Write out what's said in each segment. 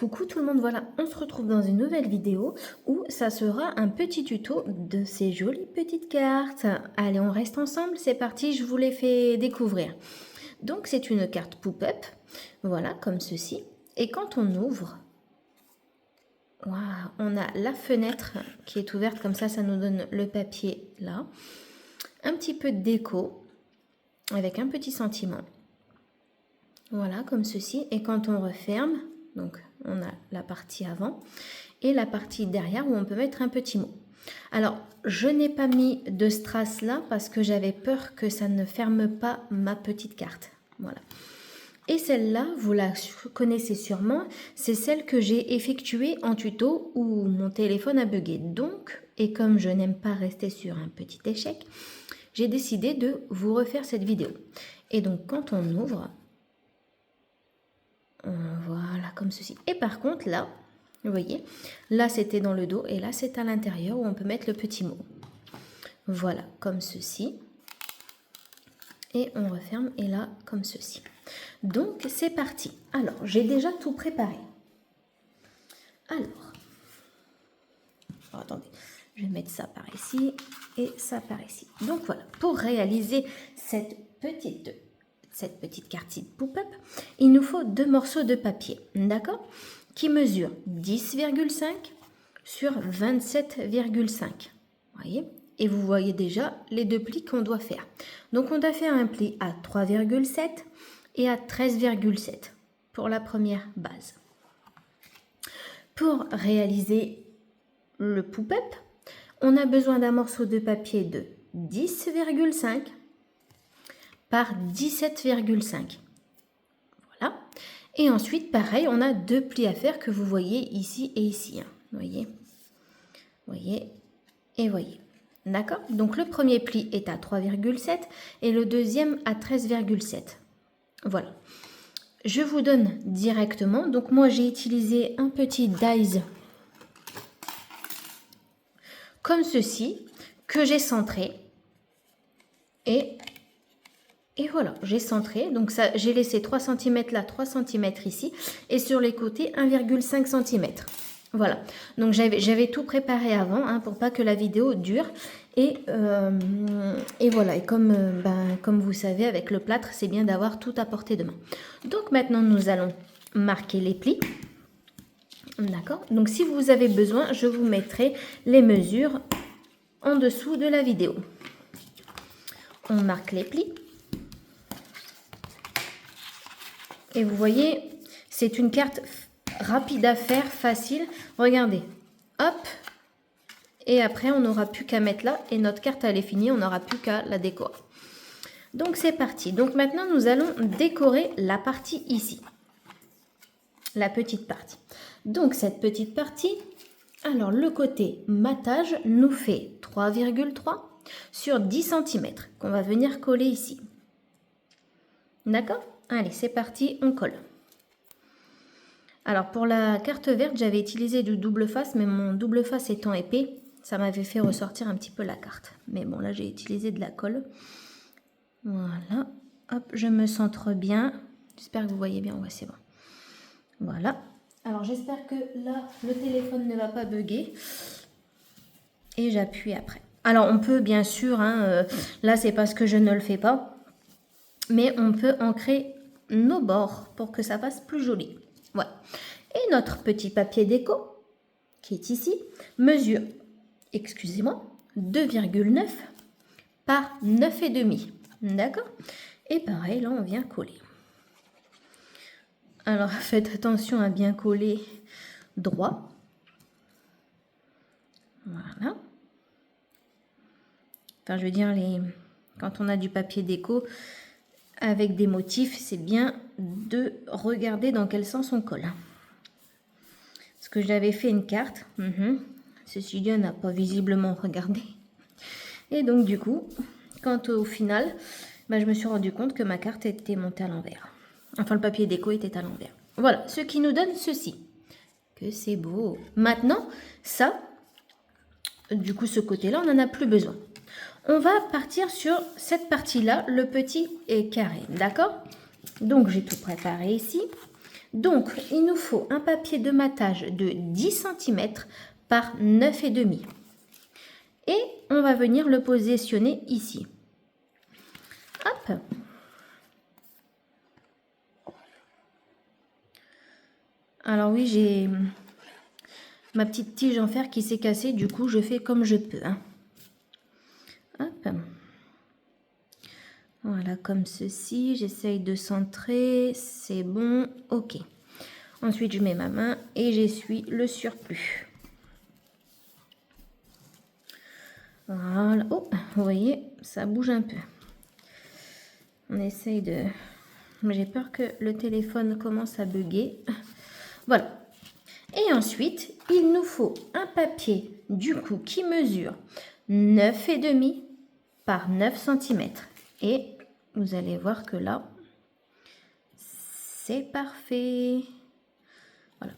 Coucou tout le monde, voilà, on se retrouve dans une nouvelle vidéo où ça sera un petit tuto de ces jolies petites cartes. Allez, on reste ensemble, c'est parti, je vous les fais découvrir. Donc c'est une carte pop-up, voilà, comme ceci. Et quand on ouvre, waouh, on a la fenêtre qui est ouverte, comme ça nous donne le papier là. Un petit peu de déco, avec un petit sentiment. Voilà, comme ceci. Et quand on referme, donc on a la partie avant et la partie derrière où on peut mettre un petit mot. Alors, je n'ai pas mis de strass là parce que j'avais peur que ça ne ferme pas ma petite carte. Voilà. Et celle-là, vous la connaissez sûrement, c'est celle que j'ai effectuée en tuto où mon téléphone a bugué. Donc, et comme je n'aime pas rester sur un petit échec, j'ai décidé de vous refaire cette vidéo. Et donc, quand on ouvre, voilà, comme ceci. Et par contre, là, vous voyez, là, c'était dans le dos et là, c'est à l'intérieur où on peut mettre le petit mot. Voilà, comme ceci. Et on referme et là, comme ceci. Donc, c'est parti. Alors, j'ai déjà tout préparé. Alors, attendez, je vais mettre ça par ici et ça par ici. Donc, voilà, pour réaliser cette petite carte pop-up, il nous faut 2 morceaux de papier, d'accord, qui mesurent 10,5 sur 27,5. Voyez, et vous voyez déjà les 2 plis qu'on doit faire. Donc, on doit faire un pli à 3,7 et à 13,7 pour la première base. Pour réaliser le pop-up, on a besoin d'un morceau de papier de 10,5 par 17,5. Voilà. Et ensuite, pareil, on a 2 plis à faire que vous voyez ici et ici. Hein. Voyez, et voyez. D'accord? Donc, le premier pli est à 3,7 et le deuxième à 13,7. Voilà. Je vous donne directement. Donc, moi, j'ai utilisé un petit dies comme ceci que j'ai centré. Et voilà, j'ai centré, donc ça, j'ai laissé 3 cm là, 3 cm ici, et sur les côtés 1,5 cm. Voilà, donc j'avais tout préparé avant, hein, pour pas que la vidéo dure. Et voilà, et comme vous savez, avec le plâtre, c'est bien d'avoir tout à portée de main. Donc maintenant, nous allons marquer les plis. D'accord, donc si vous avez besoin, je vous mettrai les mesures en dessous de la vidéo. On marque les plis. Et vous voyez, c'est une carte rapide à faire, facile. Regardez, hop. Et après, on n'aura plus qu'à mettre là. Et notre carte, elle est finie, on n'aura plus qu'à la décorer. Donc, c'est parti. Donc, maintenant, nous allons décorer la partie ici. La petite partie. Donc, cette petite partie, alors, le côté matage nous fait 3,3 sur 10 cm qu'on va venir coller ici. D'accord ? Allez, c'est parti, on colle. Alors, pour la carte verte, j'avais utilisé du double face, mais mon double face étant épais, ça m'avait fait ressortir un petit peu la carte. Mais bon, là, j'ai utilisé de la colle. Voilà. Hop, je me centre bien. J'espère que vous voyez bien. Ouais, c'est bon. Voilà. Alors, j'espère que là, le téléphone ne va pas bugger. Et j'appuie après. Alors, on peut, bien sûr, hein, là, c'est parce que je ne le fais pas, mais on peut ancrer nos bords pour que ça fasse plus joli. Voilà. Et notre petit papier déco, qui est ici, mesure, excusez-moi, 2,9 par 9,5. D'accord? Et pareil, là, on vient coller. Alors, faites attention à bien coller droit. Voilà. Enfin, je veux dire, quand on a du papier déco avec des motifs, c'est bien de regarder dans quel sens on colle. Parce que j'avais fait une carte. Ce studio n'a pas visiblement regardé. Et donc, du coup, quand au final, je me suis rendu compte que ma carte était montée à l'envers. Enfin, le papier déco était à l'envers. Voilà, ce qui nous donne ceci. Que c'est beau. Maintenant, ça, du coup, ce côté-là, on n'en a plus besoin. On va partir sur cette partie-là, le petit carré, d'accord? Donc, j'ai tout préparé ici. Donc, il nous faut un papier de matage de 10 cm par 9,5. Et on va venir le positionner ici. Hop. Alors oui, j'ai ma petite tige en fer qui s'est cassée, du coup je fais comme je peux. Hein. Hop. Voilà, comme ceci, j'essaye de centrer, c'est bon, ok. Ensuite, je mets ma main et j'essuie le surplus. Voilà, oh, vous voyez, ça bouge un peu. On essaye de... J'ai peur que le téléphone commence à bugger. Voilà. Et ensuite, il nous faut un papier, du coup, qui mesure 9,5 par 9 cm. Et vous allez voir que là, c'est parfait. Voilà.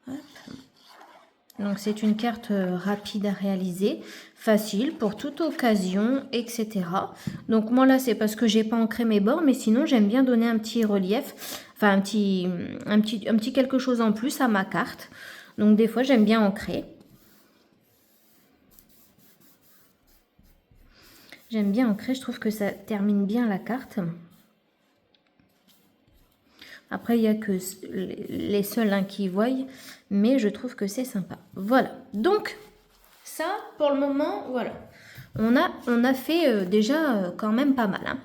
Hop. Donc, c'est une carte rapide à réaliser, facile pour toute occasion, etc. Donc, moi, là, c'est parce que j'ai pas ancré mes bords, mais sinon, j'aime bien donner un petit relief, enfin, un petit quelque chose en plus à ma carte. Donc, des fois, j'aime bien ancrer. J'aime bien ancrer, je trouve que ça termine bien la carte. Après, il n'y a que les seuls qui voient, mais je trouve que c'est sympa. Voilà, donc ça, pour le moment, voilà. On a fait déjà quand même pas mal. Hein.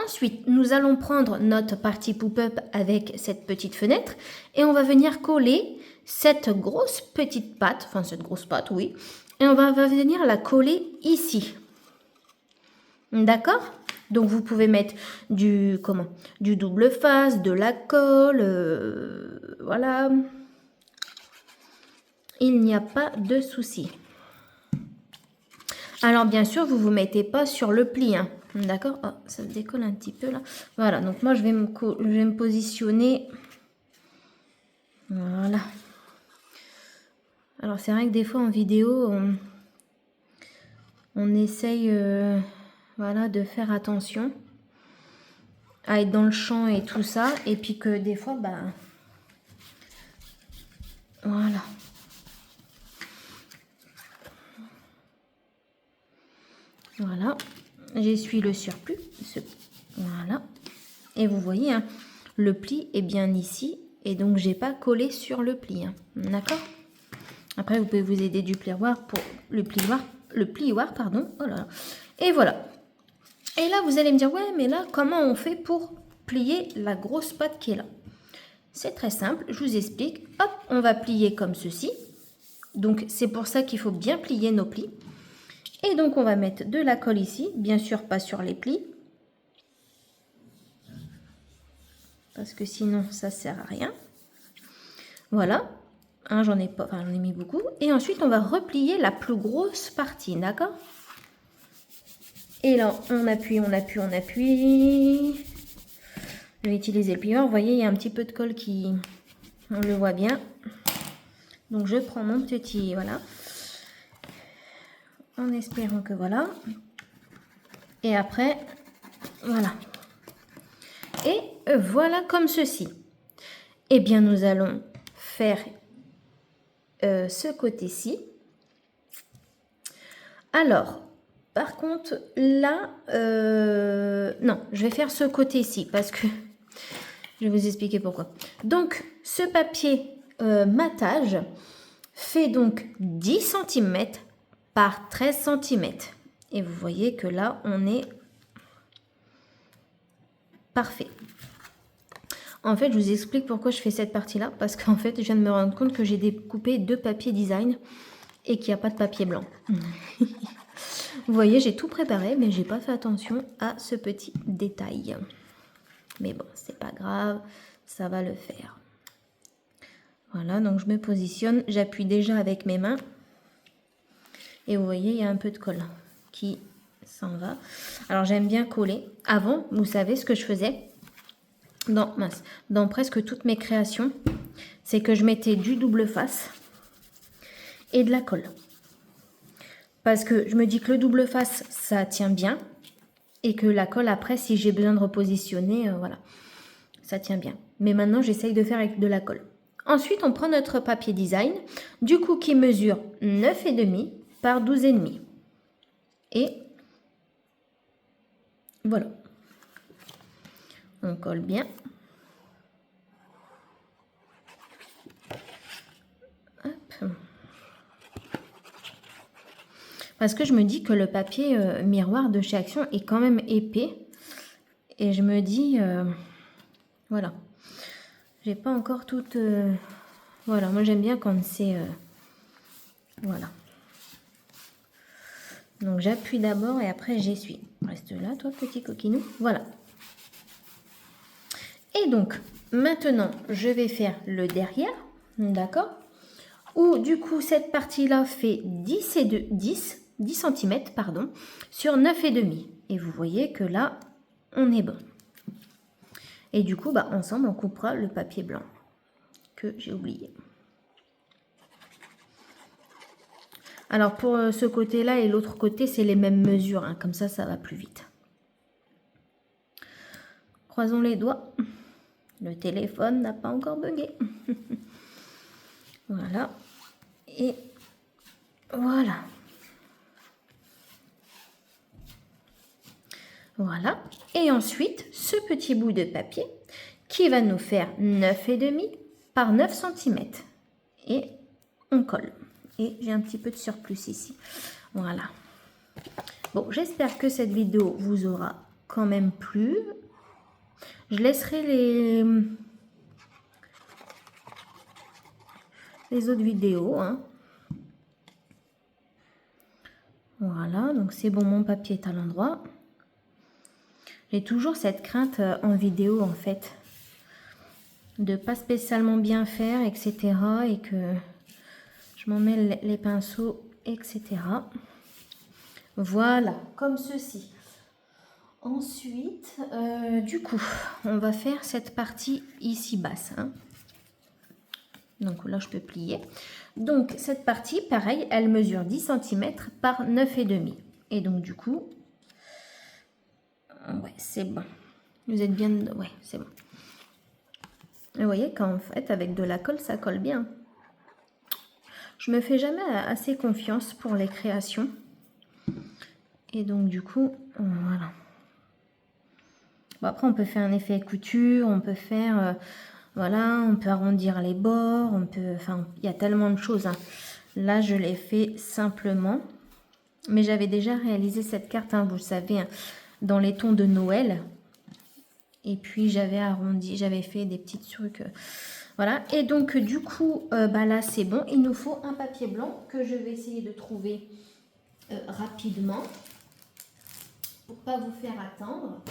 Ensuite, nous allons prendre notre partie pop-up avec cette petite fenêtre et on va venir coller cette grosse petite patte, enfin cette grosse patte, oui, et on va venir la coller ici. D'accord? Donc vous pouvez mettre du double face, de la colle, voilà. Il n'y a pas de souci. Alors bien sûr, vous ne vous mettez pas sur le pli, hein. D'accord? Oh, ça décolle un petit peu là. Voilà, donc moi je vais me positionner. Voilà. Alors c'est vrai que des fois en vidéo, on essaye voilà, de faire attention à être dans le champ et tout ça. Et puis que des fois, bah, voilà. Voilà, j'essuie le surplus. Voilà. Et vous voyez, hein, le pli est bien ici. Et donc, j'ai pas collé sur le pli. Hein, d'accord? Après, vous pouvez vous aider du plioir pour le plioir, pardon. Oh là là. Et voilà. Et là, vous allez me dire, ouais, mais là, comment on fait pour plier la grosse patte qui est là? C'est très simple, je vous explique. Hop, on va plier comme ceci. Donc, c'est pour ça qu'il faut bien plier nos plis. Et donc, on va mettre de la colle ici. Bien sûr, pas sur les plis. Parce que sinon, ça sert à rien. Voilà. Hein, j'en ai mis beaucoup. Et ensuite, on va replier la plus grosse partie, d'accord? Et là, on appuie, on appuie, on appuie. Je vais utiliser le plieur. Vous voyez, il y a un petit peu de colle qui... On le voit bien. Donc, je prends mon petit... Voilà. En espérant que voilà. Et après, voilà. Et voilà comme ceci. Eh bien, nous allons faire ce côté-ci. Alors, par contre, là, non, je vais faire ce côté-ci parce que je vais vous expliquer pourquoi. Donc, ce papier matage fait donc 10 cm par 13 cm. Et vous voyez que là, on est parfait. En fait, je vous explique pourquoi je fais cette partie-là. Parce qu'en fait, je viens de me rendre compte que j'ai découpé 2 papiers design et qu'il n'y a pas de papier blanc. Vous voyez, j'ai tout préparé, mais j'ai pas fait attention à ce petit détail. Mais bon, c'est pas grave, ça va le faire. Voilà, donc je me positionne, j'appuie déjà avec mes mains. Et vous voyez, il y a un peu de colle qui s'en va. Alors, j'aime bien coller. Avant, vous savez ce que je faisais dans presque toutes mes créations, c'est que je mettais du double face et de la colle. Parce que je me dis que le double face, ça tient bien. Et que la colle, après, si j'ai besoin de repositionner, voilà. ça tient bien. Mais maintenant, j'essaye de faire avec de la colle. Ensuite, on prend notre papier design, du coup qui mesure 9,5 par 12,5. Et voilà. On colle bien. Hop. Parce que je me dis que le papier miroir de chez Action est quand même épais. Et je me dis, voilà. J'ai pas encore toute... voilà, moi j'aime bien quand c'est... voilà. Donc j'appuie d'abord et après j'essuie. Reste là, toi, petit coquinou. Voilà. Et donc, maintenant, je vais faire le derrière. D'accord? Où du coup, cette partie-là fait 10 cm, pardon, sur 9,5. Et vous voyez que là, on est bon. Et du coup, bah, ensemble, on coupera le papier blanc que j'ai oublié. Alors, pour ce côté-là et l'autre côté, c'est les mêmes mesures. Hein, comme ça va plus vite. Croisons les doigts. Le téléphone n'a pas encore bugué. Voilà. Et voilà. Voilà. Et ensuite, ce petit bout de papier qui va nous faire 9,5 par 9 cm. Et on colle. Et j'ai un petit peu de surplus ici. Voilà. Bon, j'espère que cette vidéo vous aura quand même plu. Je laisserai les autres vidéos. Hein. Voilà, donc c'est bon, mon papier est à l'endroit. J'ai toujours cette crainte en vidéo, en fait, de pas spécialement bien faire, etc. Et que je m'en mêle les pinceaux, etc. Voilà, comme ceci. Ensuite, du coup, on va faire cette partie ici basse. Hein. Donc là, je peux plier. Donc, cette partie, pareil, elle mesure 10 cm par 9,5. Et donc, du coup, ouais, c'est bon. Vous êtes bien... Ouais, c'est bon. Et vous voyez qu'en fait, avec de la colle, ça colle bien. Je me fais jamais assez confiance pour les créations. Et donc, du coup, voilà. Bon, après, on peut faire un effet couture, on peut faire... voilà, on peut arrondir les bords, on peut... Enfin, il y a tellement de choses. Hein. Là, je l'ai fait simplement. Mais j'avais déjà réalisé cette carte, hein, vous le savez, hein, dans les tons de Noël. Et puis, j'avais arrondi, j'avais fait des petits trucs... voilà. Et donc, du coup, bah là, c'est bon. Il nous faut un papier blanc que je vais essayer de trouver rapidement. Pour pas vous faire attendre.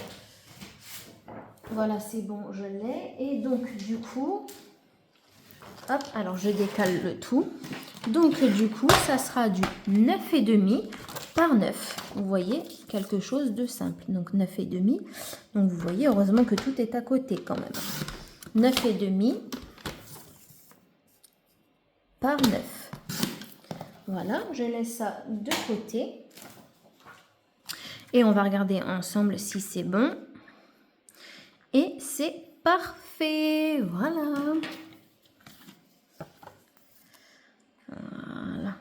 Voilà, c'est bon, je l'ai. Et donc, du coup, hop, alors je décale le tout. Donc, du coup, ça sera du 9,5 par 9. Vous voyez, quelque chose de simple. Donc, 9,5. Donc, vous voyez, heureusement que tout est à côté quand même. 9,5 par 9. Voilà, je laisse ça de côté. Et on va regarder ensemble si c'est bon. Et c'est parfait. Voilà. Voilà.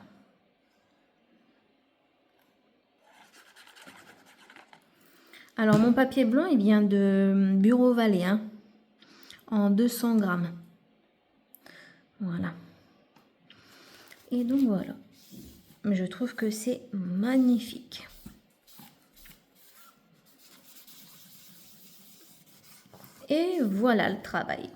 Alors, mon papier blanc, il vient de Bureau Vallée, hein, en 200 grammes. Voilà. Et donc, voilà. Je trouve que c'est magnifique. Et voilà le travail.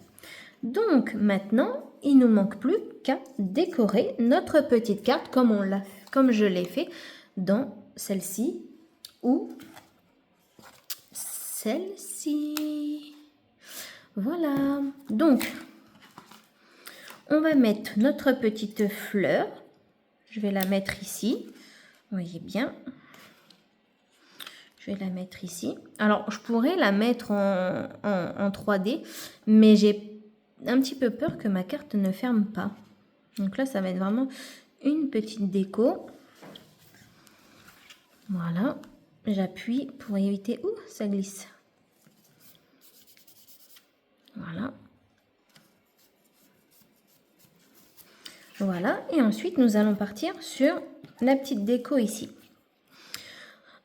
Donc, maintenant, il ne nous manque plus qu'à décorer notre petite carte comme je l'ai fait dans celle-ci ou celle-ci. Voilà. Donc, on va mettre notre petite fleur. Je vais la mettre ici. Vous voyez bien. Je vais la mettre ici. Alors, je pourrais la mettre en 3D, mais j'ai un petit peu peur que ma carte ne ferme pas. Donc là, ça va être vraiment une petite déco. Voilà. J'appuie pour éviter... Ouh, ça glisse. Voilà. Voilà. Et ensuite, nous allons partir sur la petite déco ici.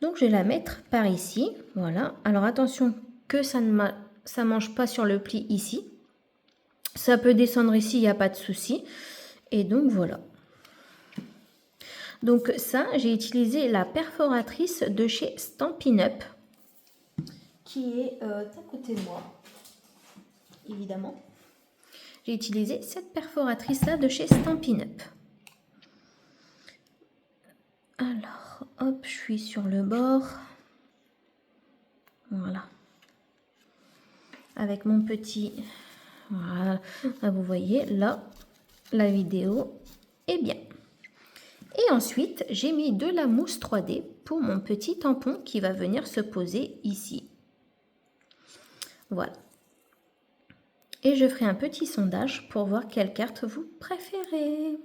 Donc, je vais la mettre par ici. Voilà. Alors, attention que ça ne mange pas sur le pli ici. Ça peut descendre ici, il n'y a pas de souci. Et donc, voilà. Donc, ça, j'ai utilisé la perforatrice de chez Stampin' Up, qui est à côté de moi, évidemment. J'ai utilisé cette perforatrice-là de chez Stampin' Up. Alors, hop, je suis sur le bord. Voilà. Avec mon petit... Voilà. Là, vous voyez, là, la vidéo est bien. Et ensuite, j'ai mis de la mousse 3D pour mon petit tampon qui va venir se poser ici. Voilà. Et je ferai un petit sondage pour voir quelle carte vous préférez.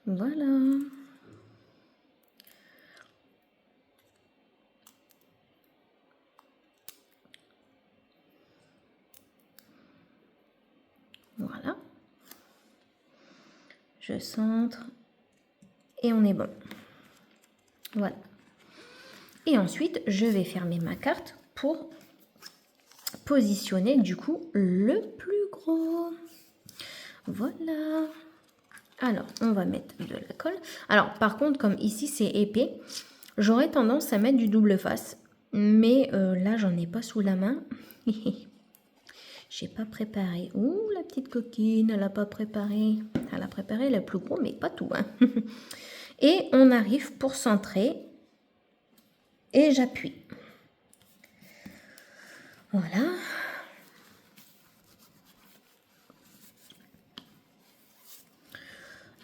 Voilà. Voilà. Je centre. Et on est bon. Voilà. Et ensuite, je vais fermer ma carte pour positionner du coup le plus gros. Voilà. Alors, on va mettre de la colle. Alors, par contre, comme ici c'est épais, j'aurais tendance à mettre du double face. Mais là, j'en ai pas sous la main. J'ai pas préparé. Ouh, la petite coquine, elle n'a pas préparé. Elle a préparé le plus gros, mais pas tout. Hein. Et on arrive pour centrer. Et j'appuie. Voilà.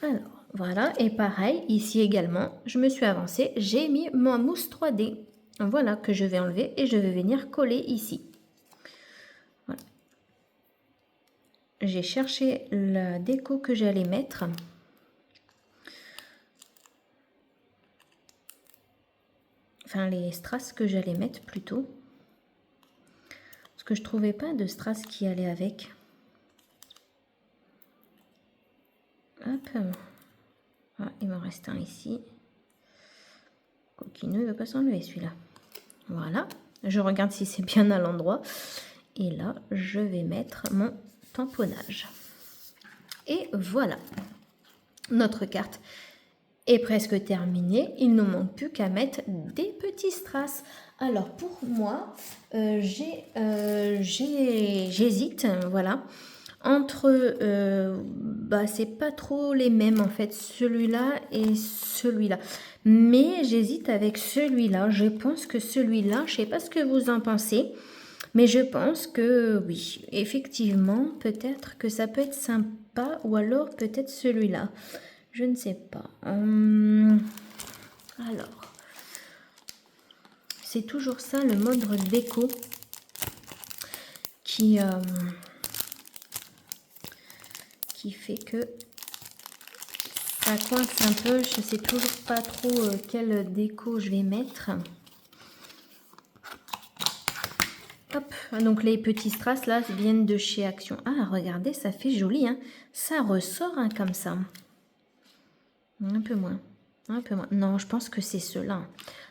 Alors, voilà. Et pareil, ici également, je me suis avancée. J'ai mis ma mousse 3D. Voilà, que je vais enlever et je vais venir coller ici. Voilà. J'ai cherché la déco que j'allais mettre. Enfin, les strass que j'allais mettre plutôt. Parce que je trouvais pas de strass qui allait avec. Hop. Ah, il m'en reste un ici. Coquineux, il ne va pas s'enlever celui-là. Voilà. Je regarde si c'est bien à l'endroit. Et là, je vais mettre mon tamponnage. Et voilà. Notre carte est presque terminée. Il ne manque plus qu'à mettre des petits strass. Alors, pour moi, j'hésite, voilà, entre, c'est pas trop les mêmes en fait, celui-là et celui-là. Mais j'hésite avec celui-là. Je pense que celui-là, je sais pas ce que vous en pensez, mais je pense que oui, effectivement, peut-être que ça peut être sympa, ou alors peut-être celui-là. Je ne sais pas. Alors, c'est toujours ça le mode déco qui fait que ça coince un peu. Je ne sais toujours pas trop quelle déco je vais mettre. Hop, donc les petits strass là viennent de chez Action. Ah, regardez, ça fait joli, hein. Ça ressort hein, comme ça. Un peu moins. Un peu moins. Non, je pense que c'est ceux-là.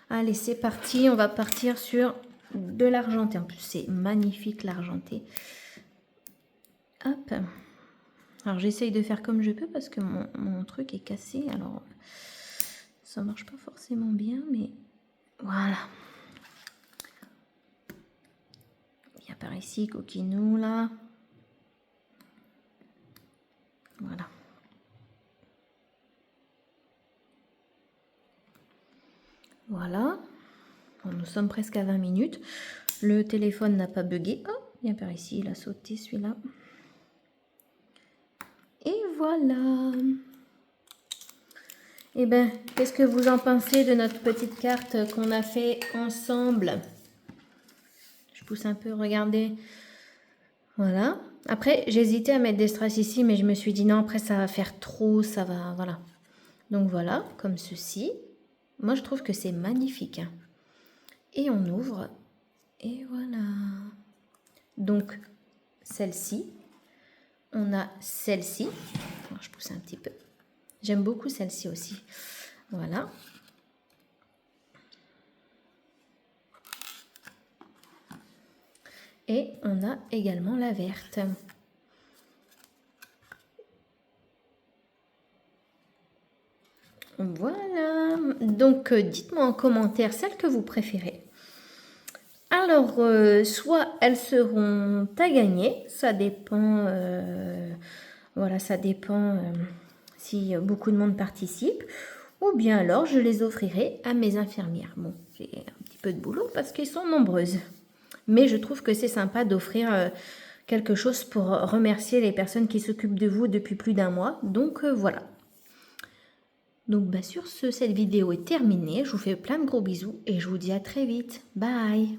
Allez, c'est parti. On va partir sur de l'argenté. En plus, c'est magnifique l'argenté. Hop. Alors, j'essaye de faire comme je peux parce que mon truc est cassé. Alors, ça marche pas forcément bien, mais voilà. Viens par ici, coquinou, là. Voilà. Voilà. Bon, nous sommes presque à 20 minutes. Le téléphone n'a pas bugué. Oh, viens par ici, il a sauté celui-là. Et voilà. Eh bien, qu'est-ce que vous en pensez de notre petite carte qu'on a fait ensemble? Je pousse un peu, regardez. Voilà. Après, j'hésitais à mettre des strass ici, mais je me suis dit non, après ça va faire trop, ça va, voilà. Donc voilà, comme ceci. Moi, je trouve que c'est magnifique. Et on ouvre. Et voilà. Donc, celle-ci. On a celle-ci. Je pousse un petit peu. J'aime beaucoup celle-ci aussi. Voilà. Et on a également la verte. Voilà. Donc, dites-moi en commentaire celle que vous préférez. Alors, soit elles seront à gagner, ça dépend, voilà, ça dépend si beaucoup de monde participe, ou bien alors je les offrirai à mes infirmières. Bon, j'ai un petit peu de boulot parce qu'elles sont nombreuses, mais je trouve que c'est sympa d'offrir quelque chose pour remercier les personnes qui s'occupent de vous depuis plus d'1 mois, donc voilà. Donc sur ce, cette vidéo est terminée, je vous fais plein de gros bisous et je vous dis à très vite, bye.